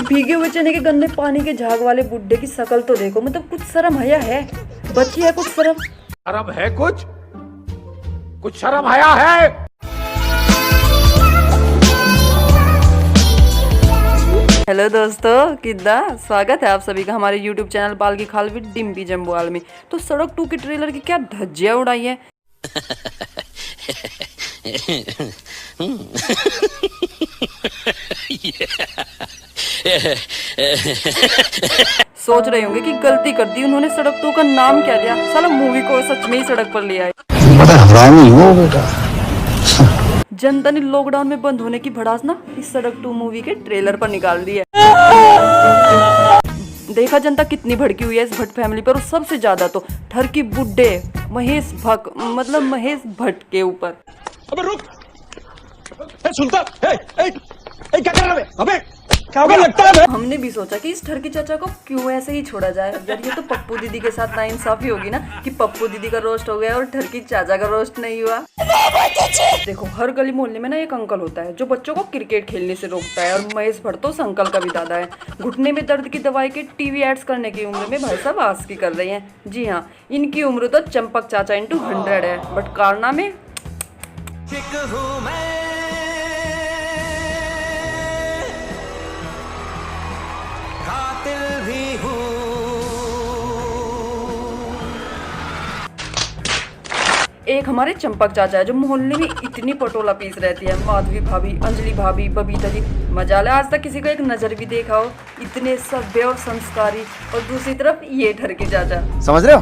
भीगे हुए चने के गंदे पानी के झाग वाले बुड्ढे की शक्ल तो देखो, मतलब कुछ शर्म हया है, बच्ची है कुछ शर्म। शर्म है कुछ शर्म हया है। हेलो दोस्तों, किद्दा स्वागत है आप सभी का हमारे YouTube चैनल बाल की खाल विद डिम्पी जम्बोवाल में। तो सड़क 2 के ट्रेलर की क्या धज्जियां उड़ाई है। सोच रहे होंगे कि गलती कर दी उन्होंने, सड़क 2 का नाम क्या लिया। साला मूवी को सच में ही सड़क पर ले आए। बड़ा हरामी हो बेटा। जनता ने लॉकडाउन में बंद होने की भड़ास ना इस सड़क 2 मूवी के ट्रेलर पर निकाल दी है। देखा जनता कितनी भड़की हुई है इस भट्ट फैमिली पर, और सबसे ज्यादा तो ठरकी बुड्ढे महेश भट्ट के ऊपर। अबे रुक, सुनता क्या कर रहा है? अबे क्या लगता है? हमने भी सोचा कि इस ठरकी चाचा को क्यों ऐसे ही छोड़ा जाए। यार ये तो पप्पू दीदी के साथ नाइंसाफी होगी ना कि पप्पू दीदी का रोस्ट हो गया और ठरकी चाचा का रोस्ट नहीं हुआ। देखो हर गली मोहल्ले में ना एक अंकल होता है जो बच्चों को क्रिकेट खेलने से रोकता है, और महेश भट्ट तो उस अंकल का भी दादा है। घुटने में दर्द की दवाई के टीवी एड्स करने की उम्र में भाई साहब आस्की कर रहे हैं। जी हाँ, इनकी उम्र तो चंपक चाचा इंटू 100 है, बट कारनामे एक हमारे चंपक चाचा है जो मोहल्ले में इतनी पटोला पीस रहती है। माधवी भाभी, अंजलि भाभी, बबीता जी, मजाल है आज तक किसी को एक नजर भी देखा हो, इतने सभ्य और संस्कारी। और दूसरी तरफ ये ठरकी चाचा, समझ रहे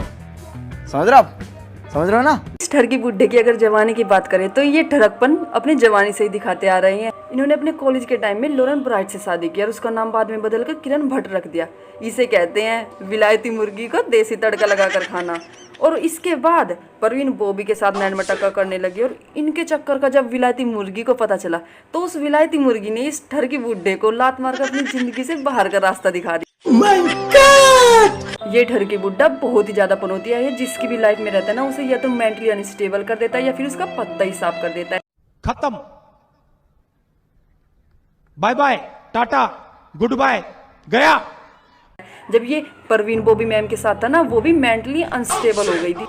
हो ना। इस ठरकी बुड्ढे की अगर जवानी की बात करें तो ये ठरकपन अपनी जवानी से ही दिखाते आ रहे हैं। इन्होंने अपने कॉलेज के टाइम में लोरेन ब्राइट से शादी की और उसका नाम बाद में बदलकर किरण भट्ट रख दिया। इसे कहते हैं विलायती मुर्गी को देसी तड़का लगाकर खाना। और इसके बाद परवीन बॉबी के साथ नैन मटक्का करने लगी, और इनके चक्कर का जब विलायती मुर्गी को पता चला तो उस विलायती मुर्गी ने इस ठरकी बुड्ढे को लात मारकर अपनी जिंदगी से बाहर का रास्ता दिखा दिया। ये ठरकी बुड्ढा बहुत ही ज्यादा पनौतिया है, जिसकी भी लाइफ में रहता है ना उसे या तो मेंटली अनस्टेबल कर देता है या फिर उसका पत्ता ही साफ कर देता है। खत्म, bye bye, tata, good bye, गया। जब ये परवीन बॉबी मैम के साथ था ना, वो भी मेंटली अनस्टेबल हो गई थी,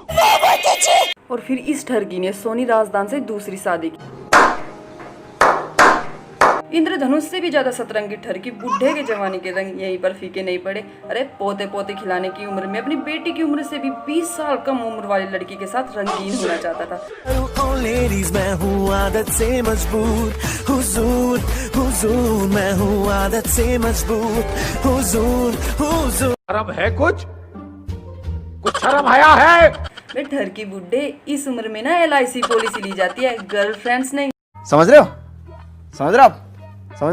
और फिर इस ठरकी ने सोनी राजदान से दूसरी शादी की। इंद्रधनुष से भी ज्यादा सतरंगी ठरकी बुड्ढे के जवानी के रंग यहीं पर फीके नहीं पड़े। अरे पोते पोते खिलाने की उम्र में अपनी बेटी की उम्र से भी 20 साल कम उम्र वाली लड़की के साथ रंगीन होना चाहता था। मैं हूँ आदत से मजबूर, हुजूर हुजूर, मैं हूँ आदत से मजबूर, हुजूर हुजूर। शर्म है कुछ शर्म हया है। ठरकी बुड्ढे इस उम्र में ना LIC पॉलिसी ली जाती है, गर्लफ्रेंड्स नहीं। समझ रहे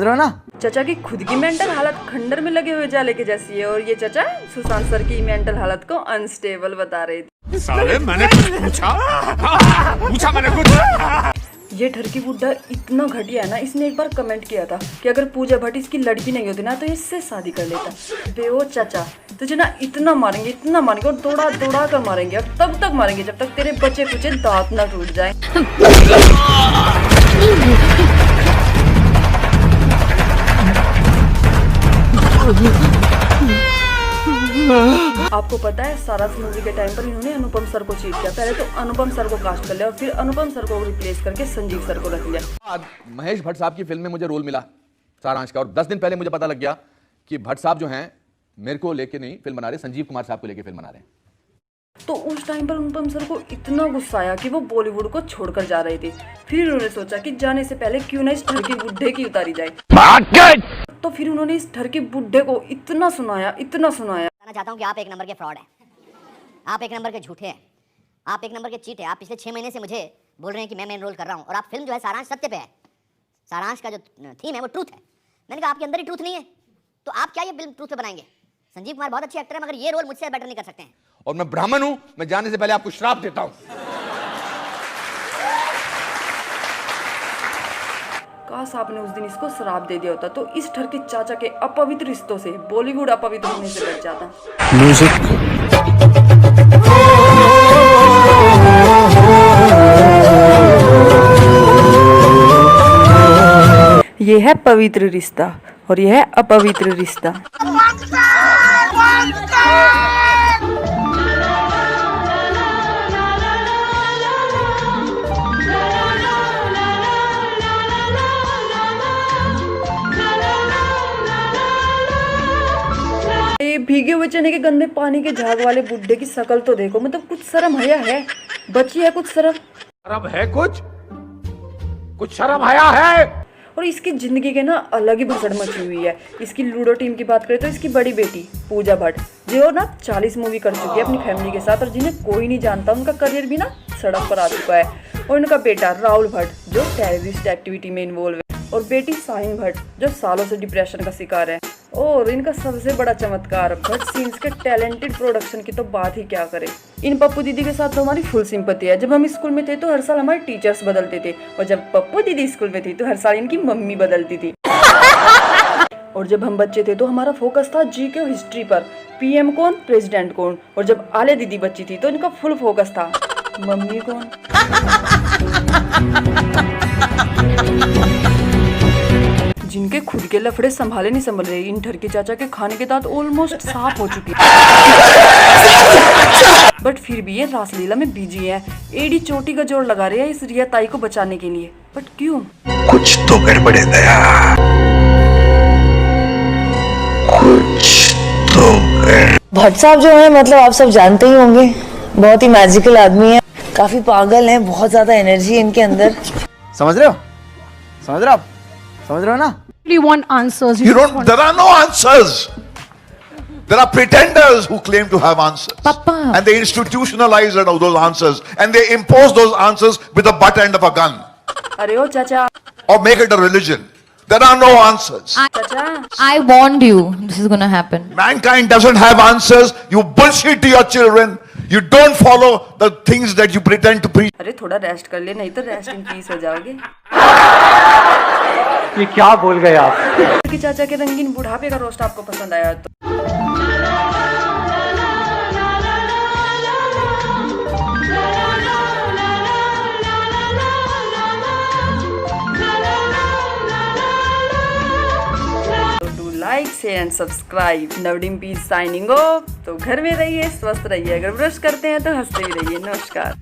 हो ना। चाचा की खुद की मेंटल हालत खंडर में लगे हुए जाले के जैसी है, और ये चाचा सुशांत सर की मेंटल हालत को अनस्टेबल बता रहे थे। साले मैंने कुछ पूछा मैंने कुछ। ये ठरकी बुड्ढा इतना घटिया है ना, इसने एक बार कमेंट किया था कि अगर पूजा भट्ट इसकी लड़की नहीं होती ना तो इससे शादी कर लेता। बेओ चाचा, तुझे ना इतना मारेंगे और दौड़ा दौड़ा कर मारेंगे, और तब तक मारेंगे जब तक तेरे बचे कुचे दांत ना टूट जाए। आपको पता है सारास मूवी के टाइम पर इन्होंने अनुपम सर को चीट किया। पहले तो अनुपम सर को कास्ट कर लिया और फिर अनुपम सर को रिप्लेस करके संजीव सर को रख लिया। महेश भट्ट साहब की फिल्म में मुझे रोल मिला सारांश का, और 10 दिन पहले मुझे पता लग गया कि भट्ट साहब जो हैं मेरे को लेके नहीं फिल्म बना रहे, संजीव कुमार साहब को लेके फिल्म बना रहे हैं। तो उस टाइम पर अनुपम सर को इतना गुस्सा आया कि वो बॉलीवुड को छोड़कर जा रहे थे। फिर उन्होंने सोचा कि जाने से पहले क्यों ना इस ठरकी बुड्ढे की उतारी जाए। तो फिर उन्होंने इस ठरकी बुड्ढे को इतना सुनाया। कहना चाहता हूँ कि आप एक नंबर के फ्रॉड हैं, आप एक नंबर के झूठे हैं, आप एक नंबर के चीट हैं। आप पिछले 6 महीने से मुझे बोल रहे हैं कि मैं मेन रोल कर रहा हूँ, और आप फिल्म जो है सारांश सत्य पे है, सारांश का जो थीम है वो ट्रूथ है। मैंने कहा आपके अंदर ही ट्रूथ नहीं है तो आप क्या ये फिल्म ट्रूथ पे बनाएंगे? संजीव कुमार बहुत अच्छे एक्टर है, मगर ये रोल मुझसे बेटर नहीं कर सकते हैं। और मैं ब्राह्मण हूं, मैं जाने से पहले आपको श्राप देता हूं। काश आपने उस दिन इसको श्राप दे दिया होता तो इस ठरकी चाचा के अपवित्र रिश्तों से बॉलीवुड अपवित्र होने से बच जाता। ये है पवित्र रिश्ता, और यह है अपवित्र रिश्ता। ये भीगे हुए चने के गंदे पानी के झाग वाले बुड्ढे की शक्ल तो देखो, मतलब कुछ शर्म हया है, बची है कुछ शर्म? शर्म है कुछ शर्म हया है। और इसकी जिंदगी के ना अलग ही भसड़ मची हुई है। इसकी लूडो टीम की बात करें तो इसकी बड़ी बेटी पूजा भट्ट, जो ना 40 मूवी कर चुकी है अपनी फैमिली के साथ और जिन्हें कोई नहीं जानता, उनका करियर भी ना सड़क पर आ चुका है। और उनका बेटा राहुल भट्ट जो टेररिस्ट एक्टिविटी में इन्वॉल्व है, और बेटी साहिन भट्ट जो सालों से डिप्रेशन का शिकार है। और इनका सबसे बड़ा चमत्कार भट्ट सीन्स के टैलेंटेड प्रोडक्शन की तो बात ही क्या करें। इन पप्पू दीदी के साथ तो हमारी फुल सिंपैथी है। जब हम स्कूल में थे तो हर साल हमारे टीचर्स बदलते थे, और जब पप्पू दीदी स्कूल में थी तो हर साल इनकी मम्मी बदलती थी। और जब हम बच्चे थे तो हमारा फोकस था जीके और हिस्ट्री पर, पीएम कौन प्रेसिडेंट कौन। और जब आले दीदी बच्ची थी तो इनका फुल फोकस था मम्मी कौन। जिनके खुद के लफड़े संभाले नहीं संभल रहे, इन ठरके चाचा के खाने के दांत ऑलमोस्ट साफ हो चुके हैं, बट फिर भी ये रासलीला में बिजी है। एडी चोटी का जोर लगा रहे हैं इस रिया ताई को बचाने के लिए, बट क्यों? कुछ तो गड़बड़ है दया, कुछ तो भट्ट साहब जो है, मतलब आप सब जानते ही होंगे, बहुत ही मैजिकल आदमी है, काफी पागल हैं, बहुत ज्यादा एनर्जी है इनके अंदर। समझ रहे हो आप समझ रहे हो ना? You want answers. You don't, there are no answers. There are pretenders who claim to have answers. Papa. And they institutionalize those answers. And they impose those answers with the butt end of a gun. अरे ओ चाचा, Or make it a religion. There are no answers. चाचा, I warned you this is gonna happen. Mankind doesn't have answers. You bullshit to your children. You don't follow the things that you pretend to preach. अरे थोड़ा rest कर ले, नहीं तो rest in peace हो जाओगे। ये क्या बोल गए आप? कि चाचा के रंगीन बुढ़ापे का रोस्ट आपको पसंद आया तो do like share and subscribe. नवडीम पीस साइनिंग ऑफ। तो घर में रहिए, स्वस्थ रहिए, अगर ब्रश करते हैं तो हंसते ही रहिए। नमस्कार।